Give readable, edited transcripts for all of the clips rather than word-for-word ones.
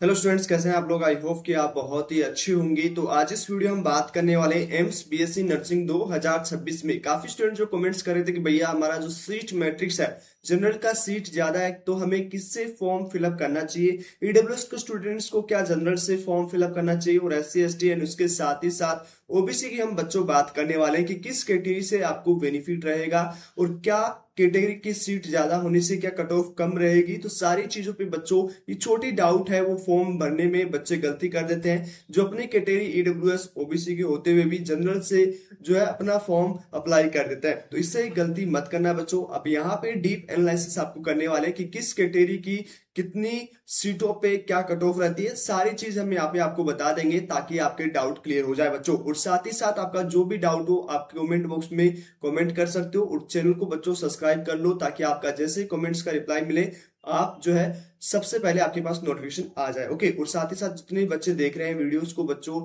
Hello students, कैसे हैं आप लोग। आई होप कि आप बहुत ही अच्छी होंगी। तो आज इस वीडियो हम बात करने वाले हैं एम्स बीएससी नर्सिंग 2026 में काफी स्टूडेंट जो कमेंट्स कर रहे थे कि भैया हमारा जो सीट मैट्रिक्स है, जनरल का सीट ज्यादा है, तो हमें किससे फॉर्म फिलअप करना चाहिए। ईडब्ल्यूएस के स्टूडेंट्स को क्या जनरल से फॉर्म फिलअप करना चाहिए, और एससी एसटी एंड उसके साथ ही साथ ओबीसी की हम बच्चों बात करने वाले हैं कि किस कैटेगरी से आपको बेनिफिट रहेगा, और क्या कैटेगरी की सीट ज्यादा होने से क्या कट ऑफ कम रहेगी। तो सारी चीजों पे बच्चों ये छोटी डाउट है, वो फॉर्म भरने में बच्चे गलती कर देते हैं, जो अपनी कैटेगरी ईडब्ल्यूएस ओबीसी के होते हुए भी जनरल से जो है अपना फॉर्म अप्लाई कर देते हैं। तो इससे गलती मत करना बच्चों। अब यहाँ पे डीप एनालिसिस आपको करने वाले हैं कि किस कैटेगरी की कितनी सीटों पे क्या कट ऑफ रहती है, सारी चीज हम यहाँ पे आपको बता देंगे ताकि आपके डाउट क्लियर हो जाए बच्चों। और साथ ही साथ आपका जो भी डाउट हो आप कमेंट बॉक्स में कमेंट कर सकते हो, और चैनल को बच्चों सब्सक्राइब कर लो ताकि आपका जैसे ही कमेंट्स का रिप्लाई मिले आप जो है सबसे पहले आपके पास नोटिफिकेशन आ जाए। ओके, और साथ ही साथ जितने बच्चे देख रहे हैं वीडियोस को बच्चों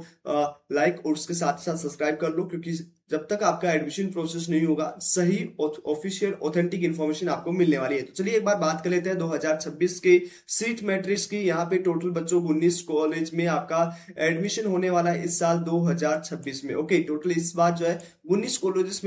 लाइक और उसके साथ ही साथ सब्सक्राइब कर लो, क्योंकि जब तक आपका एडमिशन प्रोसेस नहीं होगा सही ऑफिशियल ऑथेंटिक इन्फॉर्मेशन आपको मिलने वाली है। तो चलिए एक बार बात कर लेते हैं 2026 के सीट मैट्रिक्स की। यहाँ पे टोटल बच्चों 19 कॉलेज में आपका एडमिशन होने वाला है इस साल 2026 में। ओके, टोटल इस बार जो है 19 कॉलेजेस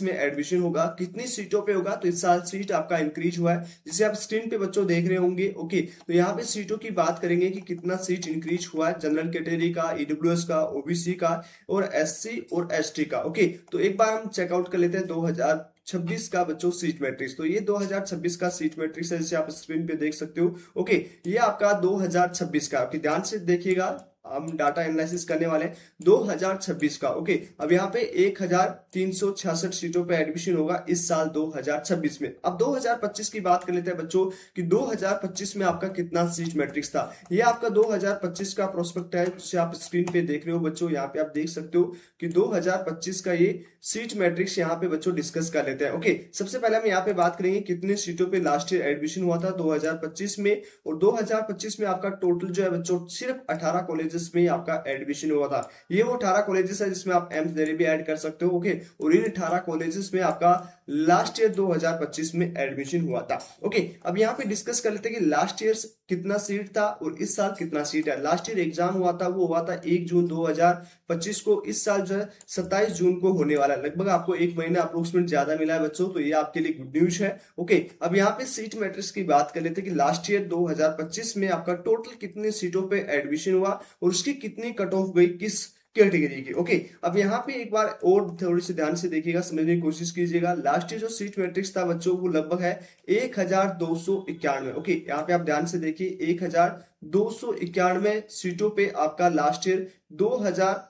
में एडमिशन होगा। कितनी सीटों पे होगा, तो इस साल सीट आपका इंक्रीज हुआ है, जिसे आप स्क्रीन पे बच्चों देख रहे होंगे। ओके, तो यहाँ पे सीटों की बात करेंगे कि कितना सीट इंक्रीज हुआ है जनरल कैटेगरी का, ईडब्ल्यूएस का, ओबीसी का और एससी और एसटी का। ओके, तो एक बार हम चेकआउट कर लेते हैं 2026 का बच्चों सीट मैट्रिक्स। तो ये 2026 का सीट मैट्रिक्स है, जिसे आप स्क्रीन पे देख सकते हो। ओके, ये आपका 2026 का, आपकी ध्यान से देखिएगा, हम डाटा एनालिसिस करने वाले हैं 2026 का। ओके, अब यहाँ पे 1366 सीटों पे एडमिशन होगा इस साल 2026 में। अब 2025 की बात कर लेते हैं बच्चों कि 2025 में आपका कितना सीट मैट्रिक्स था। ये आपका 2025 का प्रोस्पेक्ट है, जिसे आप स्क्रीन पे देख रहे हो बच्चों। यहाँ पे आप देख सकते हो कि 2025 का ये सीट मैट्रिक्स यहाँ पे बच्चों डिस्कस कर लेते हैं। ओके, सबसे पहले हम यहाँ पे बात करेंगे कितने सीटों पे लास्ट ईयर एडमिशन हुआ था 2025 में। और 2025 में आपका टोटल जो है बच्चों सिर्फ 18 कॉलेजेस में आपका एडमिशन हुआ था। ये वो 18 कॉलेजेस है जिसमें आप एम्स दिल्ली भी ऐड कर सकते हो। ओके, और इन 18 कॉलेजेस में आपका लास्ट ईयर 2025 में एडमिशन हुआ था। ओके, अब यहाँ पे डिस्कस कर लेते हैं कि लास्ट ईयर कितना सीट था और इस साल कितना सीट है। लास्ट ईयर एग्जाम हुआ था, वो हुआ था 1 जून 2025 को। इस साल जो है 27 जून को होने वाला है। लगभग आपको एक महीना अप्रोक्सीमेट ज्यादा मिला है बच्चों, तो ये आपके लिए गुड न्यूज है। ओके, अब यहाँ पे सीट मैट्रिक्स की बात कर लेते हैं कि लास्ट ईयर 2025 में आपका टोटल कितने सीटों पे एडमिशन हुआ और उसकी कितनी कट ऑफ गई किस कैटेगरी की। ओके, अब यहाँ पे एक बार और थोड़ी सी ध्यान से देखिएगा, समझने की कोशिश कीजिएगा। लास्ट ईयर जो सीट मैट्रिक्स था बच्चों वो लगभग है 1291। ओके, यहाँ पे आप ध्यान से देखिए 1291 सीटों पे आपका लास्ट ईयर 2000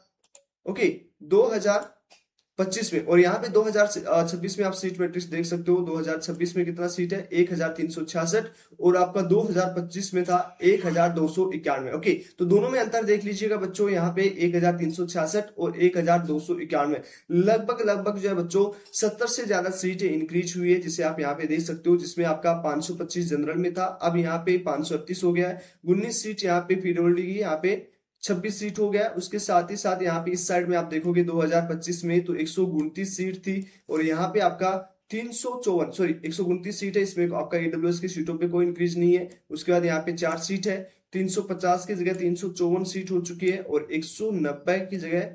ओके 2025 में। और यहाँ पे 2026 में आप सीट मैट्रिक्स देख सकते हो। 2026 में कितना सीट है 1366, और आपका 2025 में था 1291। ओके, तो दोनों में अंतर देख लीजिएगा बच्चों। यहाँ पे 1366 और 1291 लगभग लगभग जो है बच्चों 70 से ज्यादा सीटें इंक्रीज हुई है, जिसे आप यहाँ पे देख सकते हो। जिसमें आपका 525 जनरल में था, अब यहाँ पे 538 हो गया है। 19 सीट यहाँ पे पीडब्ल्यूडी की, यहाँ पे 26 सीट हो गया। उसके साथ ही साथ यहाँ पे इस साइड में आप देखोगे 2025 में तो 129 सीट थी, और यहाँ पे आपका 129 सीट है। इसमें आपका ईडब्ल्यूएस की सीटों पे कोई इंक्रीज नहीं है। उसके बाद यहाँ पे 4 सीट है, 350 की जगह 354 सीट हो चुकी है, और 190 की जगह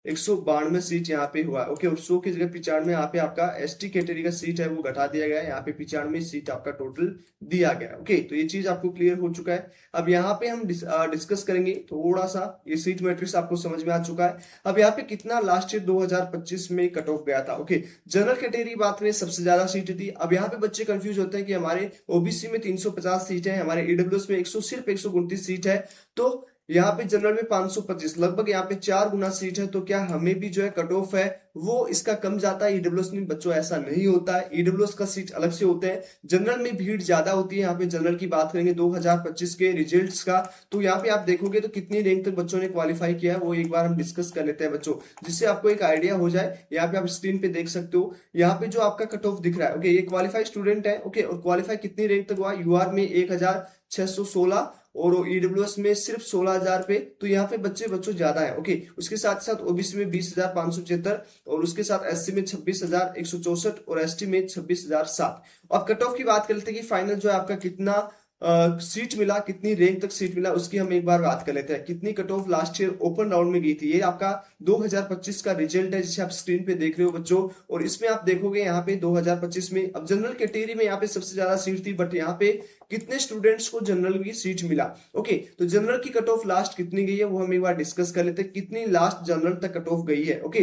192 सीट यहाँ पे हुआ। ओके, और 100 की जगह 95 यहाँ पे आपका एसटी कैटेगरी का सीट है वो घटा दिया गया है। यहाँ पे 95 सीट आपका टोटल दिया गया। ओके, तो ये चीज आपको क्लियर हो चुका है। अब यहाँ पे हम डिस्कस करेंगे थोड़ा सा, ये सीट मैट्रिक्स आपको समझ में आ चुका है। अब यहाँ पे कितना लास्ट ईयर 2025 में कट ऑफ गया था। ओके, जनरल कैटेगरी बात करें सबसे ज्यादा सीट थी। अब यहाँ पे बच्चे कंफ्यूज होते हैं कि हमारे ओबीसी में 350 सीट है, हमारे ईडब्ल्यूएस में सिर्फ 129 सीट है, तो यहाँ पे जनरल में 525, लगभग यहाँ पे 4 गुना सीट है। तो क्या हमें भी जो है कट ऑफ है वो इसका कम जाता है। ईडब्ल्यूएस में बच्चों ऐसा नहीं होता है, ईडब्ल्यूएस का सीट अलग से होते हैं। जनरल में भीड़ ज्यादा होती है। यहाँ पे जनरल की बात करेंगे 2025 के रिजल्ट्स का, तो यहाँ पे आप देखोगे तो कितनी रैंक तक बच्चों ने क्वालिफाई किया है वो एक बार हम डिस्कस कर लेते हैं बच्चों, जिससे आपको एक आइडिया हो जाए। यहाँ पे आप स्क्रीन पे देख सकते हो, यहाँ पे जो आपका कट ऑफ दिख रहा है। ओके, ये क्वालिफाई स्टूडेंट है। ओके, और क्वालिफाई कितनी रैंक तक हुआ, यूआर में 1616 और ईडब्ल्यूएस में सिर्फ 16,000 पे। तो यहाँ पे बच्चों ज्यादा है। ओके, उसके साथ साथ ओबीसी में 20,575, और उसके साथ एससी में 26,164 और एसटी में 26,007। अब कट ऑफ की बात करते हैं कि फाइनल जो है आपका कितना सीट मिला, कितनी रैंक तक सीट मिला, उसकी हम एक बार बात कर लेते हैं। कितनी cut off last year open round में गई थी, ये आपका 2025 का रिजल्ट है जिसे आप स्क्रीन पे देख रहे हो बच्चों। और इसमें आप देखोगे यहाँ पे 2025 में, अब जनरल कैटेगरी में यहाँ पे सबसे ज्यादा सीट थी, बट यहाँ पे कितने स्टूडेंट्स को जनरल की सीट मिला। ओके, तो जनरल की कट ऑफ लास्ट कितनी गई है वो हम एक बार डिस्कस कर लेते हैं, कितनी लास्ट जनरल तक कट ऑफ गई है। ओके,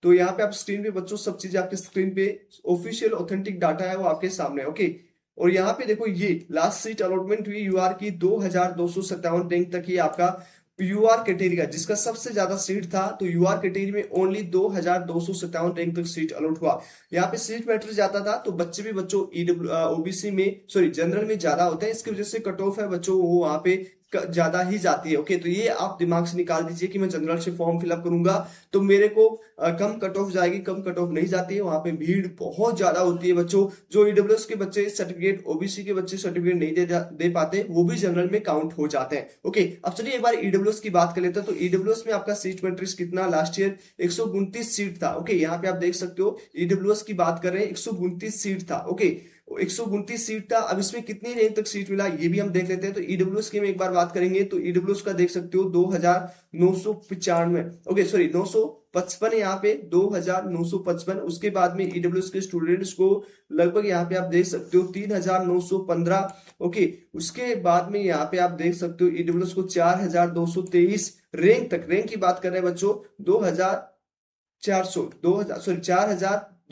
तो यहाँ पे आप स्क्रीन पे बच्चों सब चीजें आपके स्क्रीन पे ऑफिशियल ऑथेंटिक डाटा है वो आपके सामने। ओके, और यहाँ पे देखो ये लास्ट सीट अलॉटमेंट हुई यूआर की 2257 रैंक तक ही आपका यूआर कैटेगरी का, जिसका सबसे ज्यादा सीट था, तो यूआर कैटेगरी में ओनली 2257 रैंक तक सीट अलॉट हुआ। यहाँ पे सीट मैट्रिक्स जाता था तो बच्चे भी बच्चों ईडब्ल्यू ओबीसी में, सॉरी जनरल में ज्यादा होते हैं, इसकी वजह से कट ऑफ है बच्चों वो वहां पे ज्यादा ही जाती है। ओके, तो ये आप दिमाग से निकाल दीजिए कि मैं जनरल से फॉर्म फिलअप करूंगा तो मेरे को कम कट ऑफ जाएगी, कम कट ऑफ नहीं जाती है, वहां पे भीड़ बहुत ज्यादा होती है बच्चों। जो ईडब्ल्यूएस के बच्चे सर्टिफिकेट, ओबीसी के बच्चे सर्टिफिकेट नहीं दे पाते, वो भी जनरल में काउंट हो जाते हैं। ओके, अब चलिए एक बार ईडब्ल्यूएस की बात कर लेते हैं। तो ईडब्ल्यूएस में आपका सीट मैट्रिक्स कितना, लास्ट ईयर 129 सीट था। ओके, यहाँ पे आप देख सकते हो ईडब्ल्यूएस की बात कर रहे हैं, 129 सीट था। ओके, 129 सीट था। अब इसमें कितनी रैंक तक सीट मिला ये भी हम देख लेते हैं। तो ईडब्ल्यूएस की हम एक बार बात करेंगे तो ईडब्ल्यूएस का देख सकते हो 2995, ओके सॉरी 955, यहाँ पे 2955। उसके बाद में ईडब्ल्यूएस के स्टूडेंट्स को लगभग यहाँ पे आप देख सकते हो 3915। ओके, उसके बाद में यहाँ पे आप देख सकते हो ईडब्ल्यूएस को 4223 रैंक तक, रैंक की बात कर रहे हैं बच्चों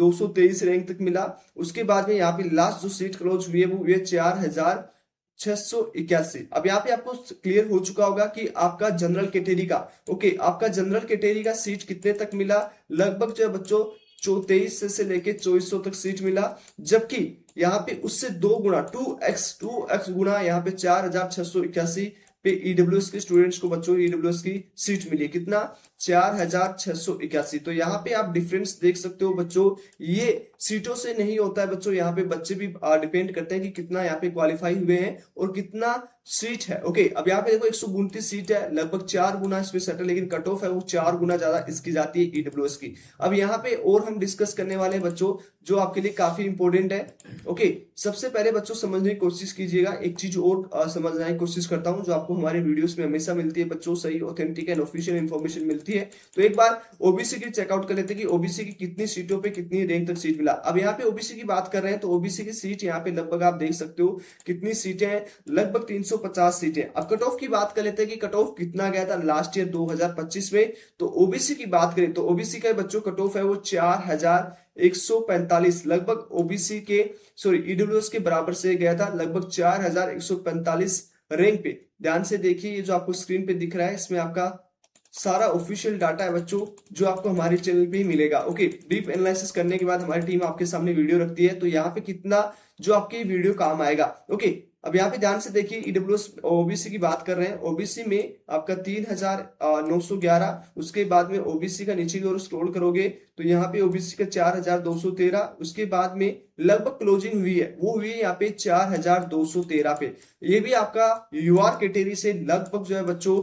4223 रैंक तक मिला। उसके बाद में यहाँ पे लास्ट जो सीट क्लोज हुई है वो हुई है 4681। अब यहाँ पे आपको क्लियर हो चुका होगा कि आपका जनरल कैटेगरी का, ओके आपका जनरल कैटेगरी का सीट कितने तक मिला, लगभग जो है बच्चों 23 से लेके 2400 तक सीट मिला। जबकि यहाँ पे उससे 2 गुना 2x गुना यहाँ पे 4681 पे ईडब्ल्यूएस के स्टूडेंट्स को बच्चों ईडब्ल्यूएस की सीट मिली है। कितना, 4681। तो यहाँ पे आप डिफरेंस देख सकते हो बच्चों, ये सीटों से नहीं होता है बच्चों, यहाँ पे बच्चे भी डिपेंड करते हैं कि कितना यहाँ पे क्वालिफाई हुए हैं और कितना सीट है। ओके, अब यहाँ पे देखो 129 सीट है, लगभग 4 गुना इसमें सेट है, लेकिन कट ऑफ है वो 4 गुना ज्यादा इसकी जाती है ईडब्ल्यूएस की। अब यहाँ पे और हम डिस्कस करने वाले हैं बच्चों जो आपके लिए काफी इंपॉर्टेंट है। ओके, सबसे पहले बच्चों समझने की कोशिश कीजिएगा, एक चीज और समझने की कोशिश करता हूँ जो आपको हमारे वीडियोस में हमेशा मिलती है बच्चों, सही ऑथेंटिक एंड ऑफिशियल इन्फॉर्मेशन मिलती है। तो एक बार ओबीसी की चेकआउट कर लेते हैं कि ओबीसी की कितनी सीटों पे कितनी रैंक तक सीट मिला। अब यहाँ पे ओबीसी की बात कर रहे हैं तो ओबीसी की सीट यहाँ पे लगभग आप देख सकते हो कितनी सीटें हैं, लगभग 350 सीटें। अब कट ऑफ की बात कर लेते हैं कि कट ऑफ कितना गया था लास्ट ईयर 2025 में। तो ओबीसी की बात करें तो ओबीसी का बच्चों कट ऑफ है वो 4145, लगभग ओबीसी के सॉरी ईडब्ल्यूएस के बराबर से गया था, लगभग 4145 रैंक पे। ध्यान से देखिए, ये जो आपको स्क्रीन पे दिख रहा है इसमें आपका सारा ऑफिशियल डाटा है बच्चों जो आपको हमारे चैनल पे ही मिलेगा। ओके, डीप एनालिसिस करने के बाद हमारी टीम आपके सामने वीडियो रखती है, तो यहाँ पे कितना जो आपके वीडियो काम आएगा। ओके, अब यहाँ पे ध्यान से देखिए ईडब्ल्यूएस ओबीसी की बात कर रहे हैं, ओबीसी में आपका 3911, उसके बाद में ओबीसी का नीचे की ओर स्क्रॉल करोगे तो यहाँ पे ओबीसी का 4213, उसके बाद में लगभग क्लोजिंग हुई है वो हुई है यहाँ पे 4213 पे। ये भी आपका यूआर कैटेगरी से लगभग जो है बच्चों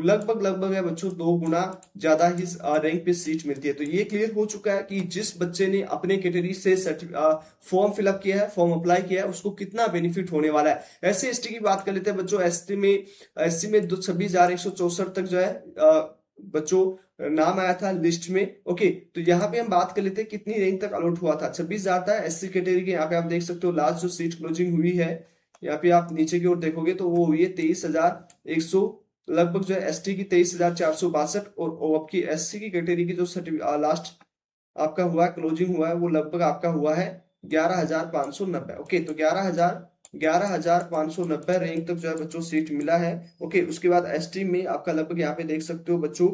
लगभग है बच्चों 2 गुना ज्यादा ही रैंक पे सीट मिलती है। तो ये क्लियर हो चुका है कि जिस बच्चे ने अपने कैटेगरी से फॉर्म फिलअप किया है, फॉर्म अप्लाई किया है, उसको कितना बेनिफिट होने वाला है। एससी एसटी की बात कर लेते हैं बच्चों, एससी में 26,164 तक जो है बच्चों नाम आया था लिस्ट में। ओके, तो यहाँ पे हम बात कर लेते हैं कितनी रैंक तक अलॉट हुआ था, 26,000 था एससी कैटेगरी के। यहाँ पे आप देख सकते हो लास्ट जो सीट क्लोजिंग हुई है, यहाँ पे आप नीचे की ओर देखोगे तो वो हुई है 23,100, लगभग जो है एसटी की 23,462, और आपकी एससी की कैटेगरी की जो लास्ट आपका हुआ है क्लोजिंग हुआ है वो लगभग आपका हुआ है 11,590। ओके, तो 11,590 रैंक तक जो है बच्चों सीट मिला है। ओके, उसके बाद एसटी में आपका लगभग यहाँ पे देख सकते हो बच्चों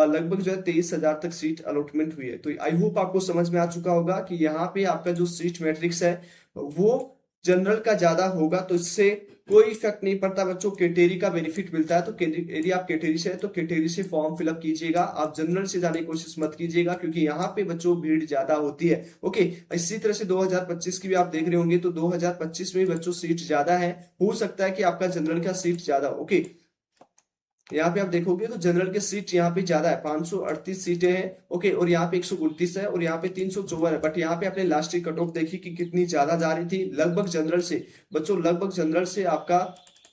लगभग जो है 23,000 तक सीट अलॉटमेंट हुई है। तो आई होप आपको समझ में आ चुका होगा कि यहाँ पे आपका जो सीट मैट्रिक्स है वो जनरल का ज्यादा होगा, तो इससे कोई इफेक्ट नहीं पड़ता बच्चों, कैटेगरी का बेनिफिट मिलता है। तो यदि आप कैटेगरी से है तो कैटेगरी से फॉर्म फिलअप कीजिएगा, आप जनरल से जाने की कोशिश मत कीजिएगा क्योंकि यहाँ पे बच्चों भीड़ ज्यादा होती है। ओके, इसी तरह से 2025 की भी आप देख रहे होंगे तो 2025 में बच्चों सीट ज्यादा है, हो सकता है कि आपका जनरल का सीट ज्यादा। ओके, यहाँ पे आप देखोगे तो जनरल के सीट यहाँ पे ज्यादा है, 538 सीटें हैं। ओके, और यहाँ पे 129 है और यहाँ पे 354 है। बट यहाँ पे आपने लास्ट की कट ऑफ देखी कि कितनी ज्यादा जा रही थी, लगभग जनरल से बच्चों, लगभग जनरल से आपका,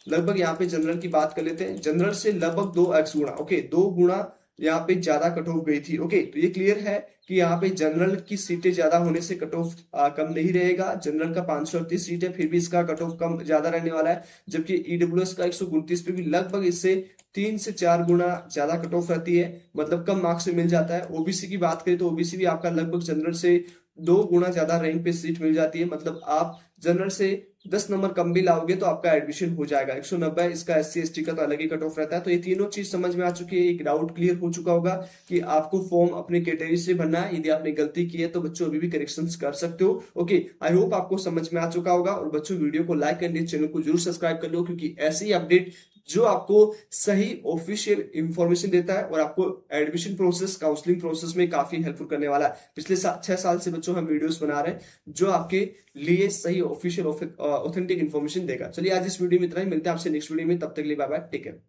लगभग यहाँ पे जनरल की बात कर लेते हैं, जनरल से लगभग 2x गुणा, ओके 2 गुणा यहाँ पे ज्यादा कट ऑफ गई थी। ओके, तो ये क्लियर है कि यहाँ पे जनरल की सीटें ज्यादा होने से कट ऑफ कम नहीं रहेगा। जनरल का 538 सीट है, फिर भी इसका कट ऑफ कम ज्यादा रहने वाला है, जबकि ईडब्ल्यूएस का 129 पे भी लगभग इससे 3 से 4 गुना ज्यादा कट ऑफ रहती है, मतलब कम मार्क्स से मिल जाता है। ओबीसी की बात करें तो ओबीसी भी आपका लगभग जनरल से 2 गुना ज्यादा रैंक पे सीट मिल जाती है, मतलब आप जनरल से 10 नंबर कम भी लाओगे तो आपका एडमिशन हो जाएगा। 190 इसका एससी एसटी का तो अलग ही कट ऑफ रहता है। तो ये तीनों चीज समझ में आ चुकी है, एक डाउट क्लियर हो चुका होगा कि आपको फॉर्म अपने कैटेगरी से भरना है। यदि आपने गलती की है तो बच्चों अभी भी करेक्शंस कर सकते हो। ओके, आई होप आपको समझ में आ चुका होगा। और बच्चों वीडियो को लाइक करने, चैनल को जरूर सब्सक्राइब कर लो, क्योंकि ऐसे ही अपडेट जो आपको सही ऑफिशियल इंफॉर्मेशन देता है और आपको एडमिशन प्रोसेस, काउंसलिंग प्रोसेस में काफी हेल्पफुल करने वाला है। पिछले 6 साल से बच्चों हम वीडियोस बना रहे हैं जो आपके लिए सही ऑफिशियल ऑथेंटिक इन्फॉर्मेशन देगा। चलिए आज इस वीडियो में इतना ही, मिलते हैं आपसे नेक्स्ट वीडियो में, तब तक के लिए बाय बाय, टेक केयर।